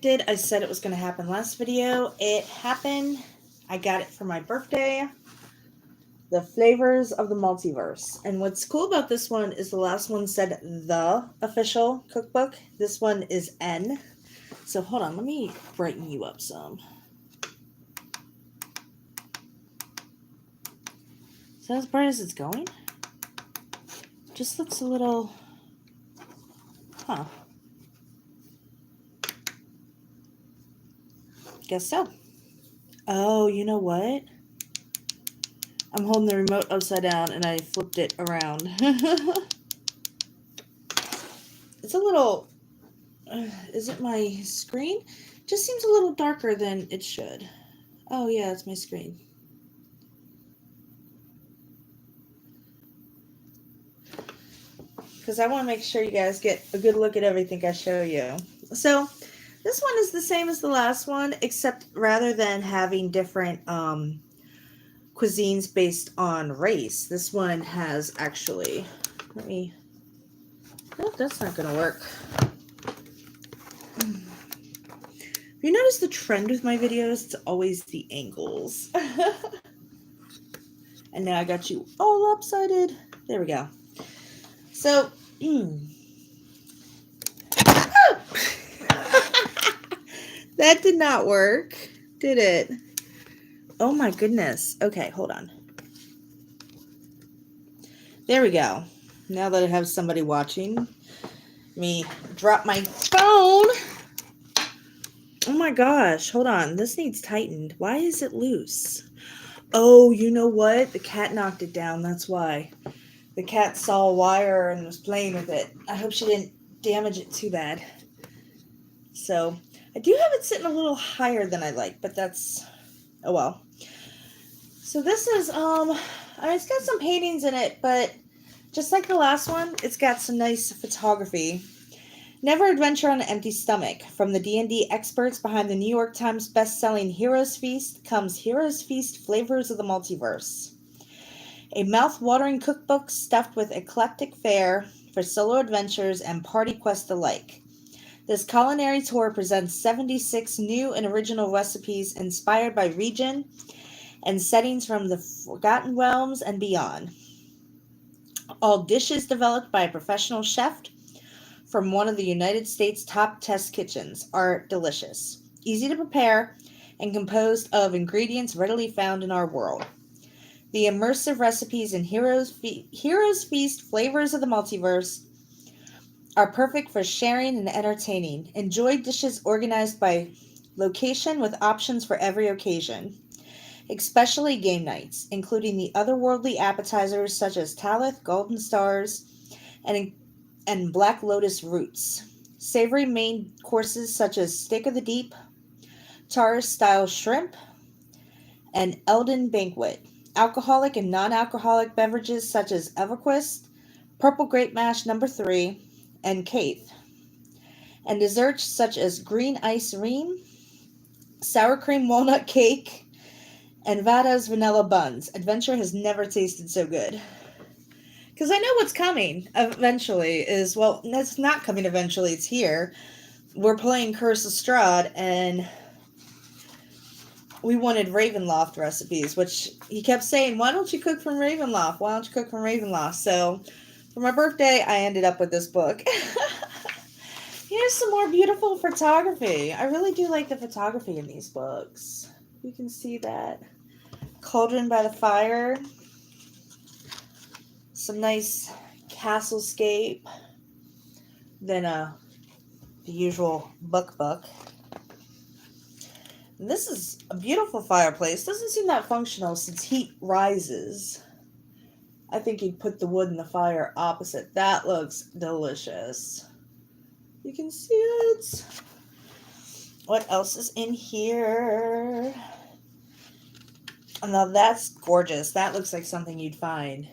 did. I said it was going to happen last video. It happened. I got it for my birthday. The Flavors of the Multiverse. And what's cool about this one is the last one said the official cookbook. This one is N. So hold on, let me brighten you up some. Is that as bright as it's going? Just looks a little... Huh. Guess so. Oh, you know what? I'm holding the remote upside down and I flipped it around. It's a little... is it my screen? Just seems a little darker than it should. Oh yeah, it's my screen. Because I want to make sure you guys get a good look at everything I show you. So this one is the same as the last one, except rather than having different cuisines based on race, this one has actually... Let me... Oh, that's not going to work. Have you noticed the trend with my videos? It's always the angles. And now I got you all lopsided. There we go. So, that did not work, did it? Oh my goodness. Okay, hold on. There we go. Now that I have somebody watching, let me drop my phone. Oh my gosh, hold on. This needs tightened. Why is it loose? Oh, you know what? The cat knocked it down. That's why. The cat saw a wire and was playing with it. I hope she didn't damage it too bad. So, I do have it sitting a little higher than I like, but that's... Oh well. So this is, I mean, it's got some paintings in it, but just like the last one, it's got some nice photography. Never adventure on an empty stomach. From the D&D experts behind the New York Times best-selling Heroes Feast comes Heroes Feast Flavors of the Multiverse. A mouth-watering cookbook stuffed with eclectic fare for solo adventures and party quests alike. This culinary tour presents 76 new and original recipes inspired by region and settings from the Forgotten Realms and beyond. All dishes developed by a professional chef from one of the United States' top test kitchens are delicious, easy to prepare, and composed of ingredients readily found in our world. The immersive recipes in Heroes Feast Flavors of the Multiverse are perfect for sharing and entertaining. Enjoy dishes organized by location with options for every occasion, especially game nights, including the otherworldly appetizers such as Talith, Golden Stars, and Black Lotus Roots. Savory main courses such as Steak of the Deep, Taurus-style shrimp, and Elden Banquet. Alcoholic and non-alcoholic beverages such as Everquist, Purple Grape Mash No. 3, and Caith. And desserts such as Green Ice Ream, Sour Cream Walnut Cake, and Vada's Vanilla Buns. Adventure has never tasted so good. Because I know what's coming eventually is, well, it's not coming eventually, it's here. We're playing Curse of Strahd, and we wanted Ravenloft recipes, which he kept saying, why don't you cook from Ravenloft? Why don't you cook from Ravenloft? So, for my birthday, I ended up with this book. Here's some more beautiful photography. I really do like the photography in these books. You can see that. Cauldron by the fire. Some nice castlescape. Then the usual book. And this is a beautiful fireplace. Doesn't seem that functional since heat rises. I think you'd put the wood in the fire opposite. That looks delicious. You can see it. What else is in here? Now that's gorgeous. That looks like something you'd find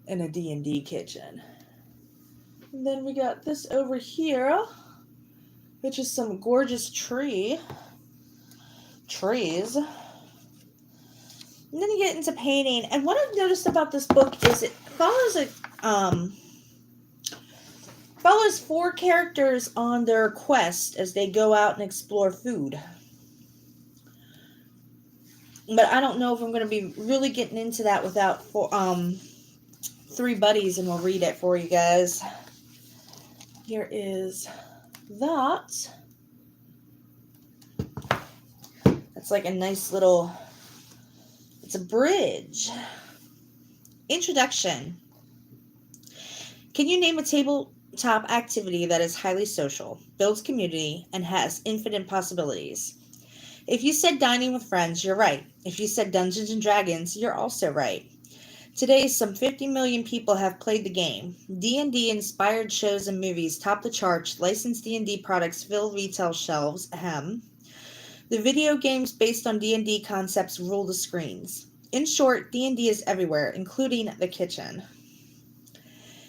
in a D&D kitchen. And then we got this over here, which is some gorgeous trees. And then you get into painting. And what I've noticed about this book is it follows follows 4 characters on their quest as they go out and explore food. But I don't know if I'm going to be really getting into that without 3 buddies, and we'll read it for you guys. Here is that. That's like a nice little, it's a bridge. Introduction. Can you name a tabletop activity that is highly social, builds community, and has infinite possibilities? If you said dining with friends, you're right. If you said Dungeons and Dragons, you're also right. Today, some 50 million people have played the game. D&D inspired shows and movies top the charts. Licensed D&D products fill retail shelves. Ahem. The video games based on D&D concepts rule the screens. In short, D&D is everywhere, including the kitchen.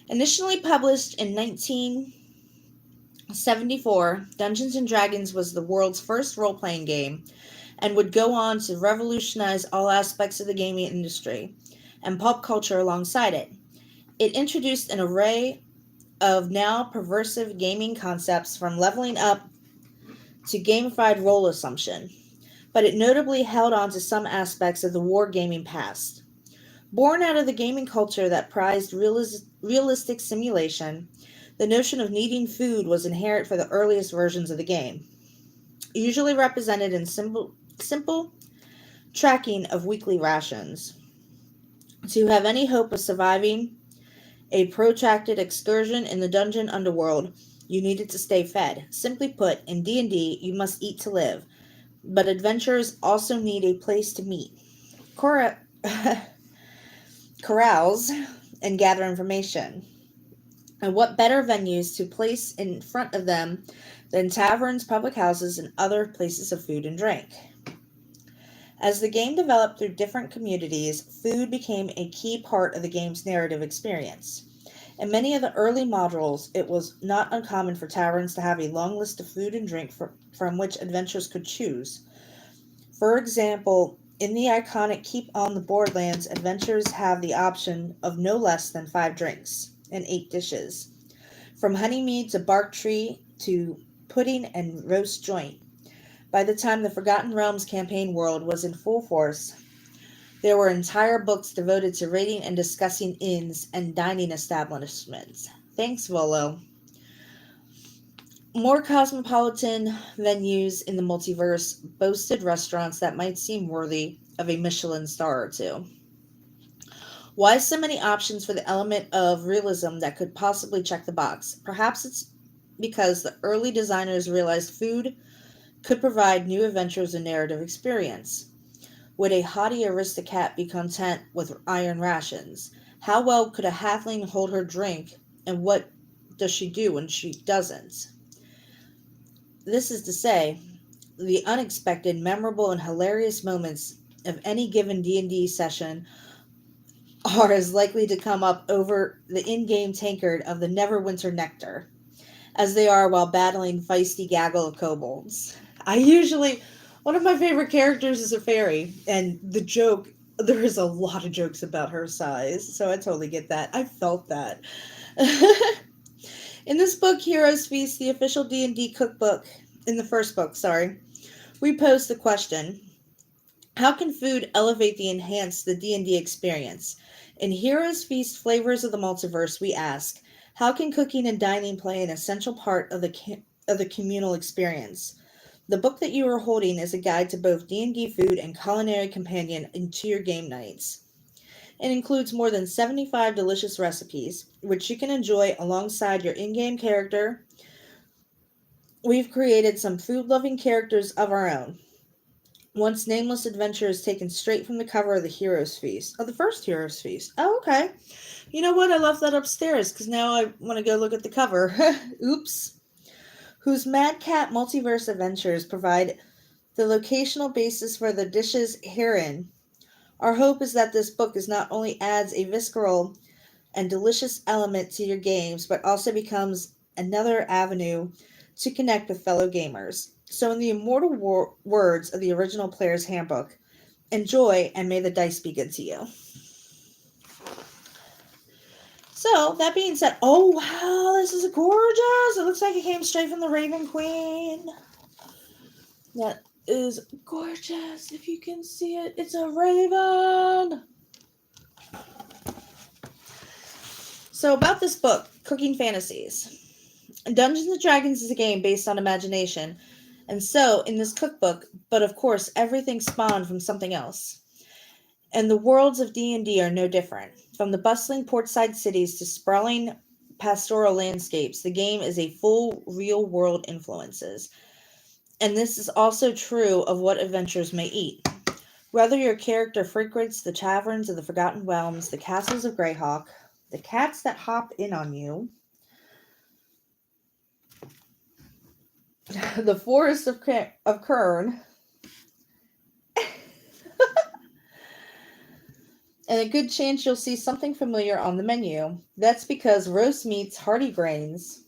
Initially published in 1974, Dungeons & Dragons was the world's first role-playing game and would go on to revolutionize all aspects of the gaming industry and pop culture alongside it. It introduced an array of now perversive gaming concepts from leveling up to gamified role assumption, but it notably held on to some aspects of the wargaming past. Born out of the gaming culture that prized realistic simulation, the notion of needing food was inherent for the earliest versions of the game, usually represented in simple tracking of weekly rations. To have any hope of surviving a protracted excursion in the dungeon underworld, you needed to stay fed. Simply put, in D&D, you must eat to live, but adventurers also need a place to meet, carouse, and gather information. And what better venues to place in front of them than taverns, public houses, and other places of food and drink? As the game developed through different communities, food became a key part of the game's narrative experience. In many of the early modules, it was not uncommon for taverns to have a long list of food and drink from which adventurers could choose. For example, in the iconic Keep on the Borderlands, adventurers have the option of no less than 5 drinks and 8 dishes, from honeymead to bark tree to pudding and roast joint. By the time the Forgotten Realms campaign world was in full force, there were entire books devoted to rating and discussing inns and dining establishments. Thanks, Volo. More cosmopolitan venues in the multiverse boasted restaurants that might seem worthy of a Michelin star or 2. Why so many options for the element of realism that could possibly check the box? Perhaps it's because the early designers realized food could provide new adventures and narrative experience. Would a haughty aristocrat be content with iron rations? How well could a halfling hold her drink, and what does she do when she doesn't? This is to say, the unexpected, memorable, and hilarious moments of any given D&D session are as likely to come up over the in-game tankard of the Neverwinter Nectar as they are while battling feisty gaggle of kobolds. One of my favorite characters is a fairy, and there is a lot of jokes about her size, so I totally get that. I felt that. In this book, Heroes Feast, the official D&D cookbook, in the first book, we pose the question, how can food elevate and enhance the D&D experience? In Heroes Feast, Flavors of the Multiverse, we ask, how can cooking and dining play an essential part of the communal experience? The book that you are holding is a guide to both D&D food and culinary companion into your game nights. It includes more than 75 delicious recipes, which you can enjoy alongside your in-game character. We've created some food-loving characters of our own. Once nameless adventurers taken straight from the cover of the Heroes Feast. Oh, the first Heroes Feast. Oh, okay. You know what? I left that upstairs because now I want to go look at the cover. Oops. Whose Madcat Multiverse adventures provide the locational basis for the dishes herein. Our hope is that this book not only adds a visceral and delicious element to your games, but also becomes another avenue to connect with fellow gamers. So in the immortal words of the original Player's Handbook, enjoy and may the dice be good to you. So, that being said, oh wow, this is gorgeous. It looks like it came straight from the Raven Queen. That is gorgeous. If you can see it, it's a raven. So, about this book, Cooking Fantasies. Dungeons and Dragons is a game based on imagination. And so, in this cookbook, but of course, everything spawned from something else. And the worlds of D&D are no different. From the bustling portside cities to sprawling pastoral landscapes, the game is a full real-world influences. And this is also true of what adventurers may eat. Whether your character frequents the taverns of the Forgotten Realms, the castles of Greyhawk, the cats that hop in on you, the forests of Kern, and a good chance you'll see something familiar on the menu. That's because roast meats, hearty grains,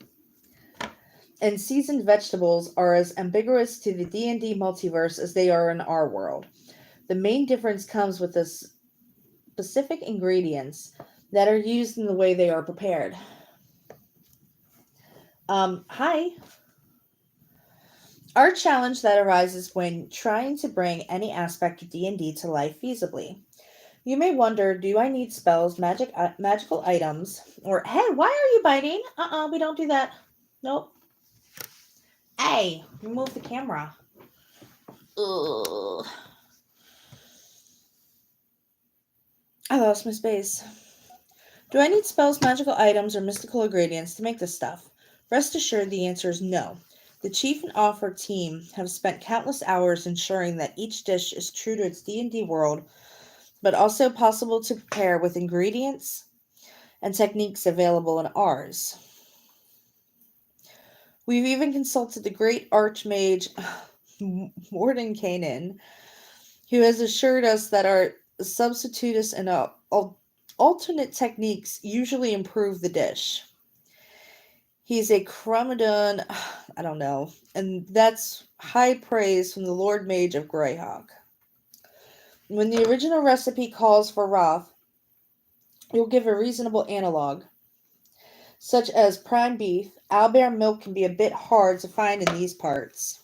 and seasoned vegetables are as ambiguous to the D&D multiverse as they are in our world. The main difference comes with the specific ingredients that are used in the way they are prepared. Hi. Our challenge that arises when trying to bring any aspect of D&D to life feasibly. You may wonder, do I need spells, magical items, or, hey, why are you biting? We don't do that. Nope. Hey, remove the camera. Ugh. I lost my space. Do I need spells, magical items, or mystical ingredients to make this stuff? Rest assured the answer is no. The Chief and Offer team have spent countless hours ensuring that each dish is true to its D&D world, but also possible to prepare with ingredients and techniques available in ours. We've even consulted the great archmage Mordenkainen, who has assured us that our substitutus and alternate techniques usually improve the dish. He's a Cromodon, I don't know, and that's high praise from the Lord Mage of Greyhawk. When the original recipe calls for Roth, you'll give a reasonable analog, such as prime beef. Owlbear milk can be a bit hard to find in these parts,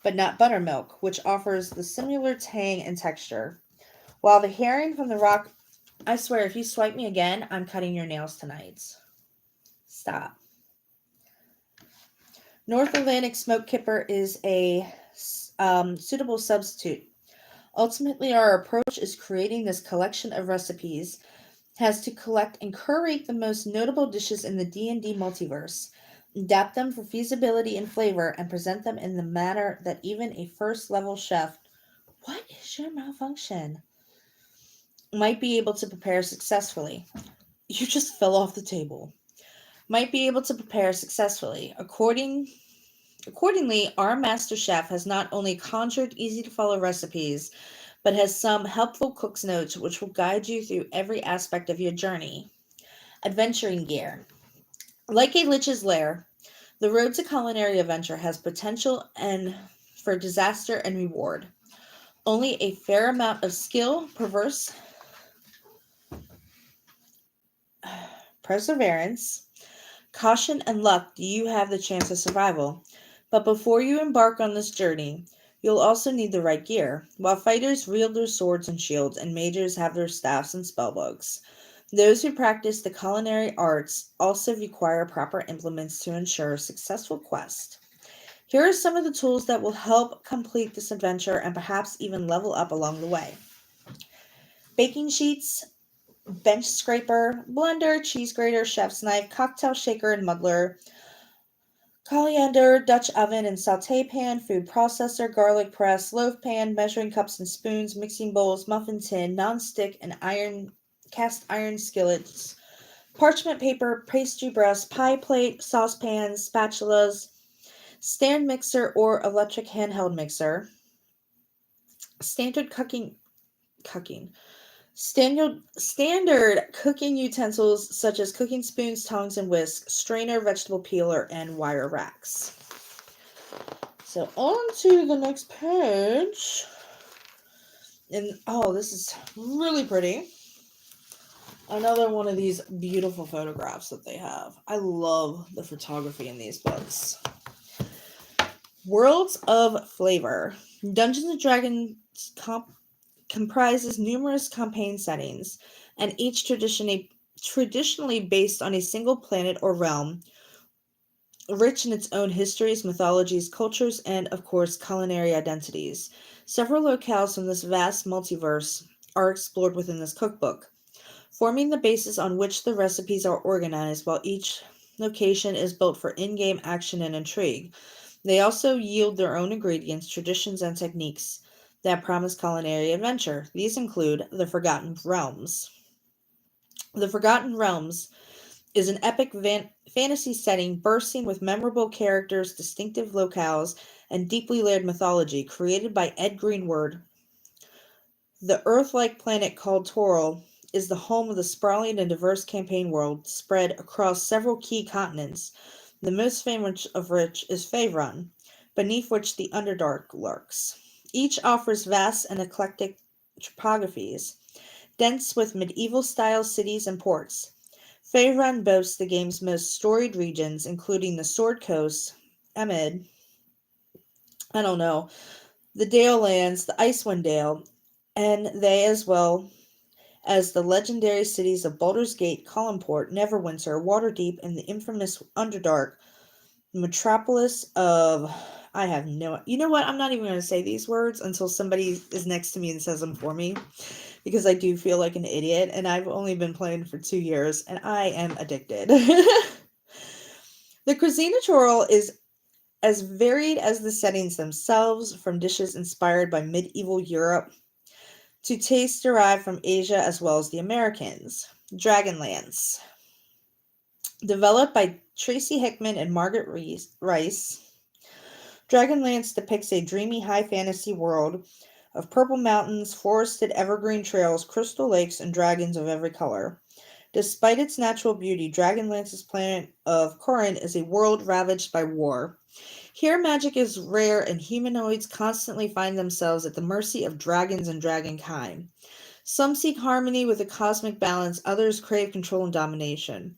but not buttermilk, which offers the similar tang and texture. While the herring from the rock, I swear, if you swipe me again, I'm cutting your nails tonight. Stop. North Atlantic smoke kipper is a suitable substitute. Ultimately, our approach is creating this collection of recipes has to collect and curate the most notable dishes in the D&D multiverse, adapt them for feasibility and flavor, and present them in the manner that even a first-level chef, what is your malfunction, might be able to prepare successfully. You just fell off the table. Might be able to prepare successfully. Accordingly, our master chef has not only conjured easy-to-follow recipes, but has some helpful cook's notes which will guide you through every aspect of your journey. Adventuring gear. Like a lich's lair, the road to culinary adventure has potential and for disaster and reward. Only a fair amount of skill, perseverance, caution, and luck do you have the chance of survival. But before you embark on this journey, you'll also need the right gear. While fighters wield their swords and shields, and mages have their staffs and spellbooks, those who practice the culinary arts also require proper implements to ensure a successful quest. Here are some of the tools that will help complete this adventure and perhaps even level up along the way. Baking sheets, bench scraper, blender, cheese grater, chef's knife, cocktail shaker and muddler, colander, Dutch oven and saute pan, food processor, garlic press, loaf pan, measuring cups and spoons, mixing bowls, muffin tin, non-stick and cast iron skillets, parchment paper, pastry press, pie plate, saucepans, spatulas, stand mixer or electric handheld mixer, standard cooking utensils such as cooking spoons, tongs, and whisks, strainer, vegetable peeler, and wire racks. So on to the next page. And oh, this is really pretty. another one of these beautiful photographs that they have. I love the photography in these books. Worlds of Flavor. Dungeons and Dragons comprises numerous campaign settings, and each traditionally based on a single planet or realm, rich in its own histories, mythologies, cultures, and, of course, culinary identities. Several locales from this vast multiverse are explored within this cookbook, forming the basis on which the recipes are organized, while each location is built for in-game action and intrigue. They also yield their own ingredients, traditions, and techniques that promise culinary adventure. These include The Forgotten Realms. The Forgotten Realms is an epic fantasy setting bursting with memorable characters, distinctive locales, and deeply layered mythology. Created by Ed Greenwood, the Earth-like planet called Toril is the home of the sprawling and diverse campaign world spread across several key continents. The most famous of which is Faerun, beneath which the Underdark lurks. Each offers vast and eclectic topographies, dense with medieval-style cities and ports. Faerun boasts the game's most storied regions, including the Sword Coast, Emid, the Dale Lands, the Icewind Dale, and they as well as the legendary cities of Baldur's Gate, Collinport, Neverwinter, Waterdeep, and the infamous Underdark metropolis of... I have no... You know what? I'm not even going to say these words until somebody is next to me and says them for me, because I do feel like an idiot, and I've only been playing for 2 years, and I am addicted. The cuisine of Toril is as varied as the settings themselves, from dishes inspired by medieval Europe to tastes derived from Asia as well as the Americans. Dragonlance. Developed by Tracy Hickman and Margaret Rice, Dragonlance depicts a dreamy high fantasy world of purple mountains, forested evergreen trails, crystal lakes, and dragons of every color. Despite its natural beauty, Dragonlance's planet of Corin is a world ravaged by war. Here magic is rare and humanoids constantly find themselves at the mercy of dragons and dragonkind. Some seek harmony with a cosmic balance, others crave control and domination.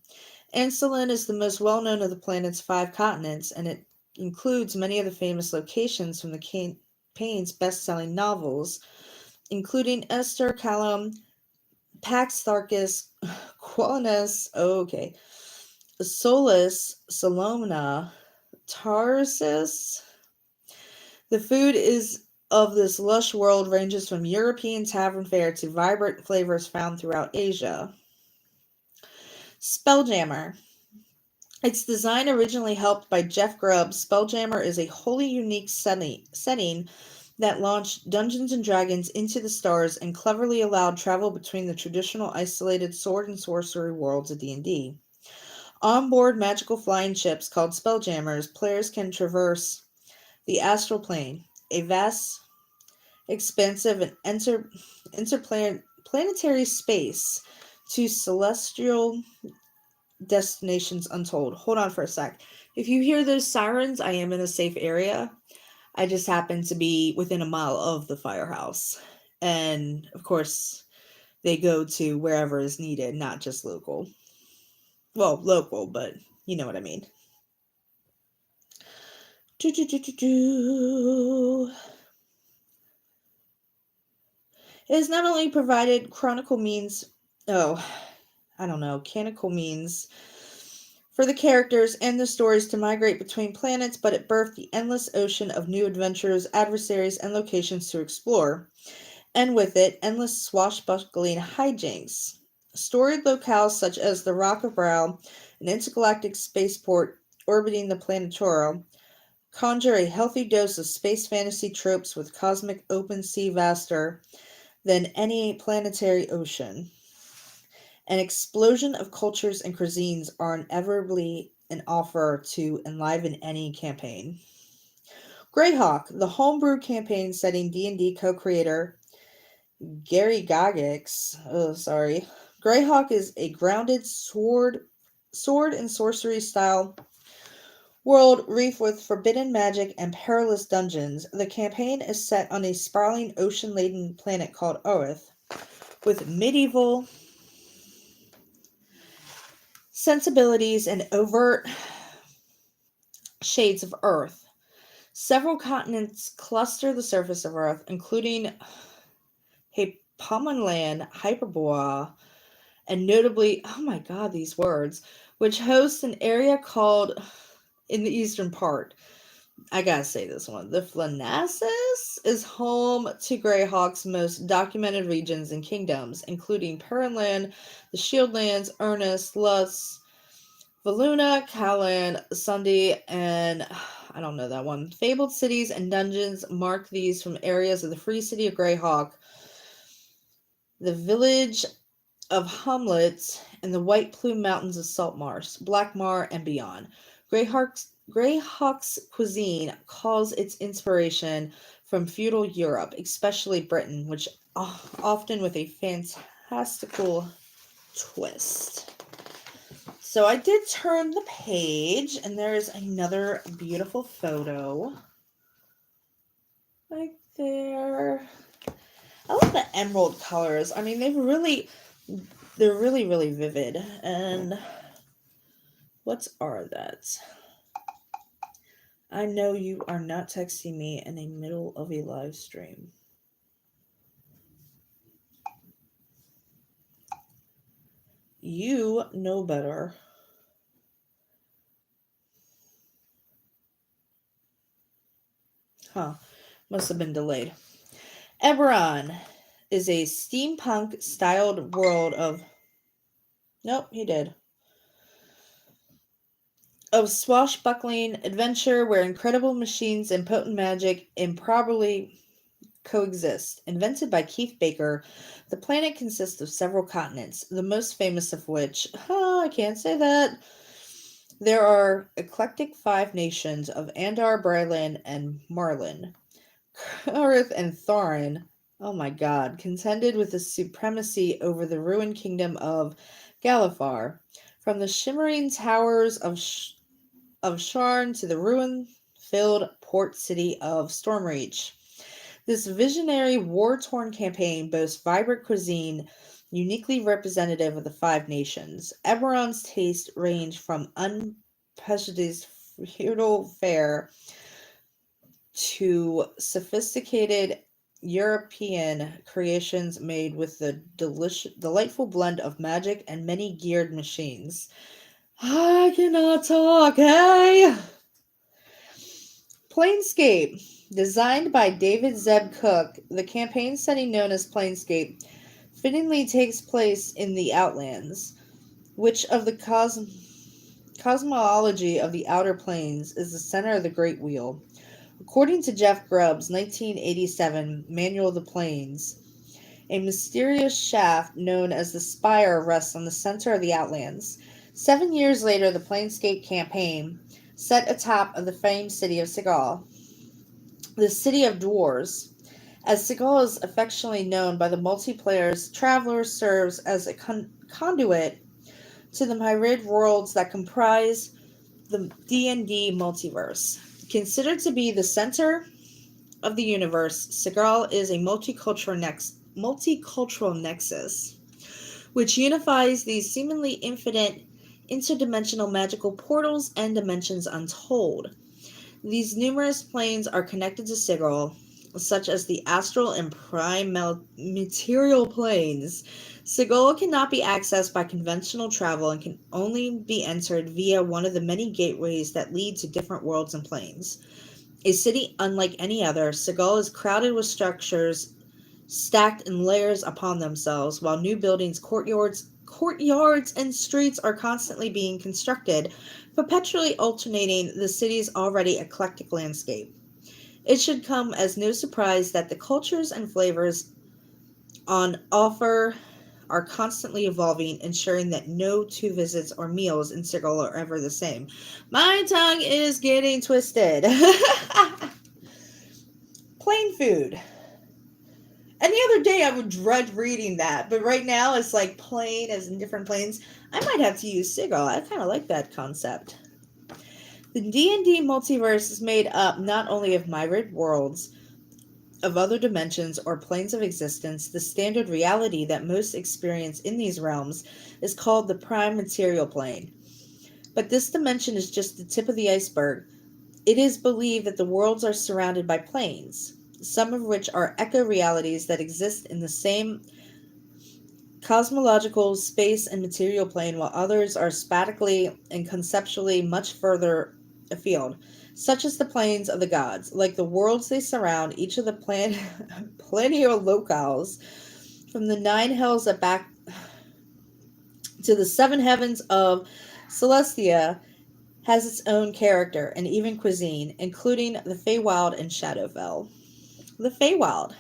Ancelin is the most well-known of the planet's 5 continents, and it includes many of the famous locations from the campaign's best-selling novels, including Esther, Callum, Pax Tharkis, Qualinus, Solus, Salomna, Tarsus. The food of this lush world ranges from European tavern fare to vibrant flavors found throughout Asia. Spelljammer. Its design originally helped by Jeff Grubb, Spelljammer is a wholly unique setting that launched Dungeons & Dragons into the stars and cleverly allowed travel between the traditional isolated sword and sorcery worlds of D&D. On-board magical flying ships called Spelljammers, players can traverse the astral plane, a vast, expansive, and interplanetary space to celestial destinations untold. Hold on for a sec. If you hear those sirens, I am in a safe area. I just happen to be within a mile of the firehouse. And, of course, they go to wherever is needed, not just local. Well, local, but you know what I mean. It has not only provided canonical means for the characters and the stories to migrate between planets, but it birthed the endless ocean of new adventures, adversaries, and locations to explore. And with it, endless swashbuckling hijinks. Storied locales such as the Rock of Brow, an intergalactic spaceport orbiting the planet Toril, conjure a healthy dose of space fantasy tropes with cosmic open sea vaster than any planetary ocean. An explosion of cultures and cuisines are inevitably an offer to enliven any campaign. Greyhawk, the homebrew campaign setting D&D co-creator Gary Gygax. Greyhawk is a grounded sword and sorcery style world reefed with forbidden magic and perilous dungeons. The campaign is set on a sprawling ocean-laden planet called Oath, with medieval sensibilities, and overt shades of Earth. Several continents cluster the surface of Earth, including Hypermonland, Hyperborea, and notably, oh my god, these words, which hosts an area called, in the eastern part, I gotta say this one, the Flanasis is home to Greyhawk's most documented regions and kingdoms, including Perrinland, the Shieldlands, Ernest, Lutz, Valuna, Callan, Sundi, and I don't know that one. Fabled cities and dungeons mark these from areas of the Free City of Greyhawk, the village of Hamlet, and the White Plume Mountains of Saltmarsh, Blackmar, and beyond. Greyhawk's cuisine calls its inspiration from feudal Europe, especially Britain, which often with a fantastical twist. So I did turn the page, and there's another beautiful photo right there. I love the emerald colors. I mean, they're really, really vivid. And what are that? I know you are not texting me in the middle of a live stream. You know better. Huh. Must have been delayed. Eberron is a steampunk-styled world of... Nope, he did. Of swashbuckling adventure where incredible machines and potent magic improbably coexist. Invented by Keith Baker, the planet consists of several continents, the most famous of which... I can't say that. There are eclectic 5 nations of Andar, Bryland, and Marlin. Kurith and Thorin, oh my god, contended with the supremacy over the ruined kingdom of Galifar. From the shimmering towers of Sharn to the ruin-filled port city of Stormreach. This visionary, war-torn campaign boasts vibrant cuisine, uniquely representative of the 5 nations. Eberron's taste range from unprejudiced feudal fare to sophisticated European creations made with the delightful blend of magic and many geared machines. I cannot talk, hey! Planescape. Designed by David Zeb Cook, the campaign setting known as Planescape fittingly takes place in the Outlands, which of the cosmology of the Outer Planes is the center of the Great Wheel. According to Jeff Grubb's 1987 Manual of the Planes, a mysterious shaft known as the Spire rests on the center of the Outlands. 7 years later, the Planescape campaign set atop of the famed city of Segal, the City of Dwarves. As Segal is affectionately known by the multiplayer's travelers, serves as a conduit to the myriad worlds that comprise the D&D multiverse. Considered to be the center of the universe, Segal is a multicultural nexus, which unifies these seemingly infinite interdimensional magical portals and dimensions untold. These numerous planes are connected to Segal, such as the astral and prime material planes. Segal cannot be accessed by conventional travel and can only be entered via one of the many gateways that lead to different worlds and planes. A city unlike any other, Segal is crowded with structures stacked in layers upon themselves, while new buildings, courtyards, and streets are constantly being constructed, perpetually alternating the city's already eclectic landscape. It should come as no surprise that the cultures and flavors on offer are constantly evolving, ensuring that no 2 visits or meals in Segal are ever the same. My tongue is getting twisted. Plain food. Any other day I would dread reading that, but right now it's like plain as in different planes. I might have to use Segal. I kind of like that concept. The D&D multiverse is made up not only of myriad worlds of other dimensions or planes of existence, the standard reality that most experience in these realms is called the prime material plane. But this dimension is just the tip of the iceberg. It is believed that the worlds are surrounded by planes, some of which are echo realities that exist in the same cosmological space and material plane, while others are spatially and conceptually much further afield, such as the planes of the gods. Like the worlds they surround, each of the planeal locales, from the 9 hells at back to the 7 heavens of Celestia, has its own character and even cuisine, including the Feywild and Shadowfell. The Feywild.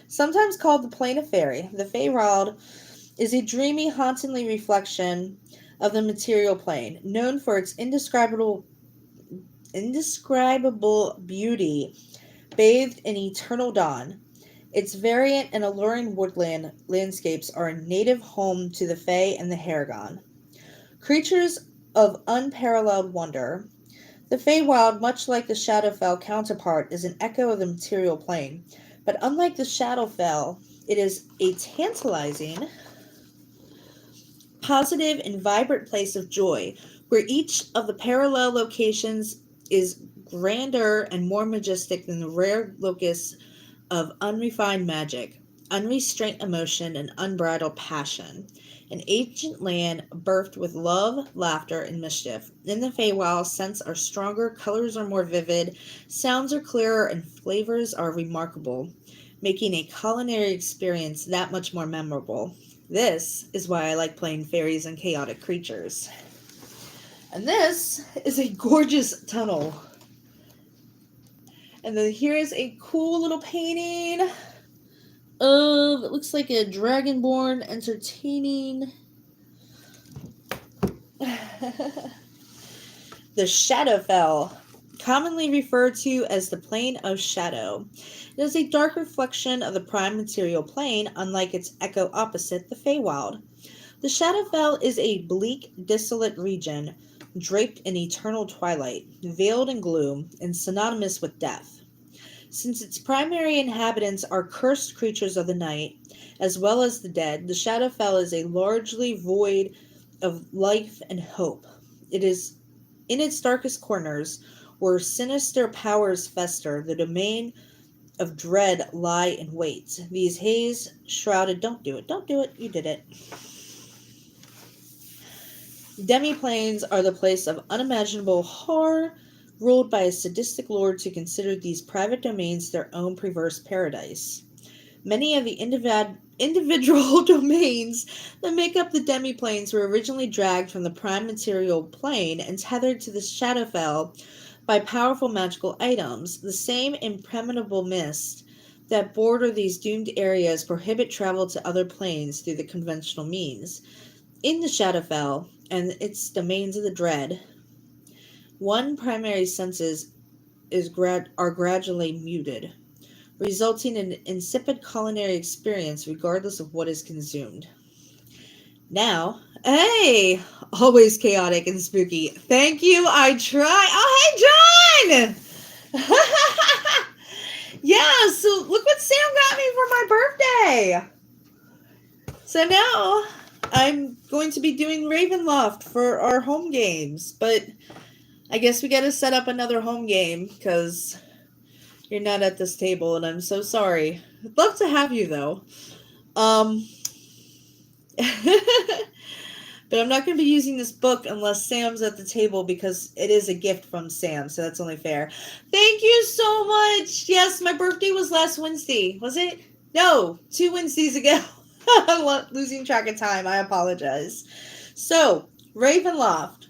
Sometimes called the Plane of Fairy, the Feywild is a dreamy, hauntingly reflection of the material plane, known for its indescribable beauty, bathed in eternal dawn. Its variant and alluring woodland landscapes are a native home to the Fae and the Haragon. Creatures of unparalleled wonder, the Feywild, much like the Shadowfell counterpart, is an echo of the material plane. But unlike the Shadowfell, it is a tantalizing, positive, and vibrant place of joy, where each of the parallel locations is grander and more majestic than the rare locus of unrefined magic, unrestrained emotion, and unbridled passion. An ancient land birthed with love, laughter, and mischief. In the Feywild, scents are stronger, colors are more vivid, sounds are clearer, and flavors are remarkable, making a culinary experience that much more memorable. This is why I like playing fairies and chaotic creatures. And this is a gorgeous tunnel. And then here's a cool little painting of, it looks like a dragonborn entertaining. The Shadowfell, commonly referred to as the Plane of Shadow. It is a dark reflection of the prime material plane, unlike its echo opposite, the Feywild. The Shadowfell is a bleak, desolate region, draped in eternal twilight, veiled in gloom, and synonymous with death. Since its primary inhabitants are cursed creatures of the night, as well as the dead, the Shadowfell is a largely void of life and hope. It is in its darkest corners, where sinister powers fester, the domain of dread lie in wait. These haze-shrouded... Don't do it, you did it. Demi-planes are the place of unimaginable horror, ruled by a sadistic lord to consider these private domains their own perverse paradise. Many of the individual domains that make up the demi-planes were originally dragged from the prime material plane and tethered to the Shadowfell by powerful magical items. The same impenetrable mist that border these doomed areas prohibit travel to other planes through the conventional means. In the Shadowfell and its domains of the dread, one primary senses are gradually muted, resulting in an insipid culinary experience regardless of what is consumed. Now, hey, always chaotic and spooky. Thank you, I try. Oh, hey, John! Yeah, so look what Sam got me for my birthday. So now I'm going to be doing Ravenloft for our home games, but I guess we got to set up another home game because you're not at this table, and I'm so sorry. I'd love to have you, though. But I'm not going to be using this book unless Sam's at the table because it is a gift from Sam, so that's only fair. Thank you so much! Yes, my birthday was last Wednesday. Was it? No, 2 Wednesdays ago. I'm losing track of time. I apologize. So, Ravenloft.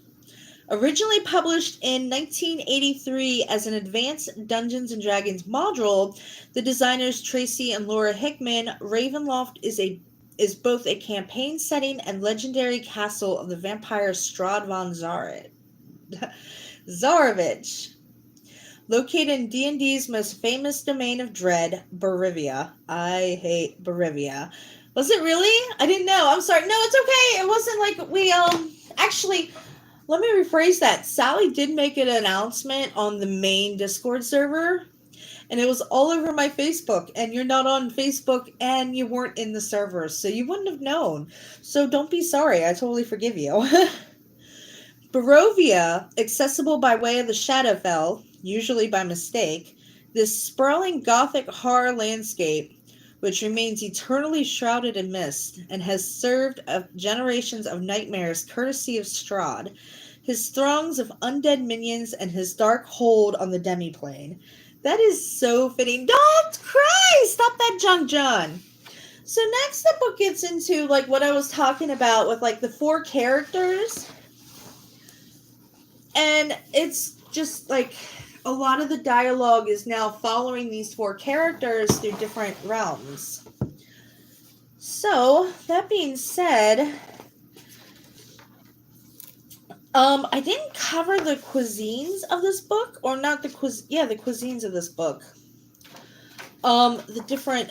Originally published in 1983 as an advanced Dungeons & Dragons module, the designers Tracy and Laura Hickman, Ravenloft is both a campaign setting and legendary castle of the vampire Strahd von Zarovich. Located in D&D's most famous domain of dread, Barivia. I hate Barivia. Was it really? I didn't know. I'm sorry. No, it's okay. It wasn't like we, actually... Let me rephrase that. Sally did make an announcement on the main Discord server, And it was all over my Facebook, and you're not on Facebook and you weren't in the servers, so you wouldn't have known. So don't be sorry. I totally forgive you. Barovia, accessible by way of the Shadowfell, usually by mistake, this sprawling Gothic horror landscape, which remains eternally shrouded in mist, and has served generations of nightmares courtesy of Strahd, his throngs of undead minions, and his dark hold on the demiplane. That is so fitting. Don't cry! Stop that junk, John! So next the book gets into, like, what I was talking about with, like, the 4 characters. And it's just, like, a lot of the dialogue is now following these 4 characters through different realms. So, that being said, I didn't cover the cuisines of this book, or not the the cuisines of this book. The different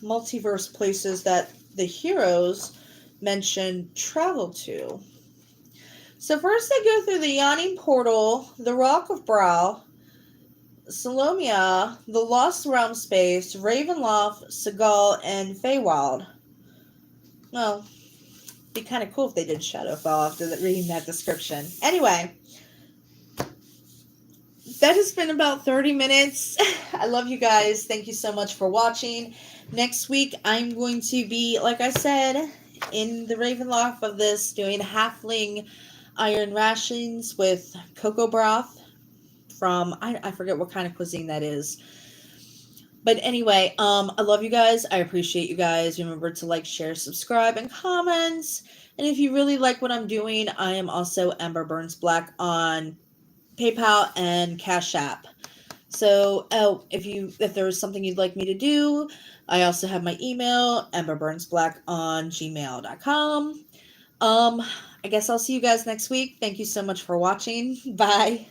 multiverse places that the heroes mentioned travel to. So first they go through the Yawning Portal, the Rock of Brow, Salomia, the Lost Realm Space, Ravenloft, Seagal, and Feywild. Well, it'd be kind of cool if they did Shadowfell after reading that description. Anyway, that has been about 30 minutes. I love you guys. Thank you so much for watching. Next week, I'm going to be, like I said, in the Ravenloft of this, doing halfling iron rations with cocoa broth from, I forget what kind of cuisine that is. But anyway, I love you guys. I appreciate you guys. Remember to like, share, subscribe, and comment. And if you really like what I'm doing, I am also EmberBurnsBlack on PayPal and Cashapp. So, if there's something you'd like me to do, I also have my email, EmberBurnsBlack on gmail.com. I guess I'll see you guys next week. Thank you so much for watching. Bye.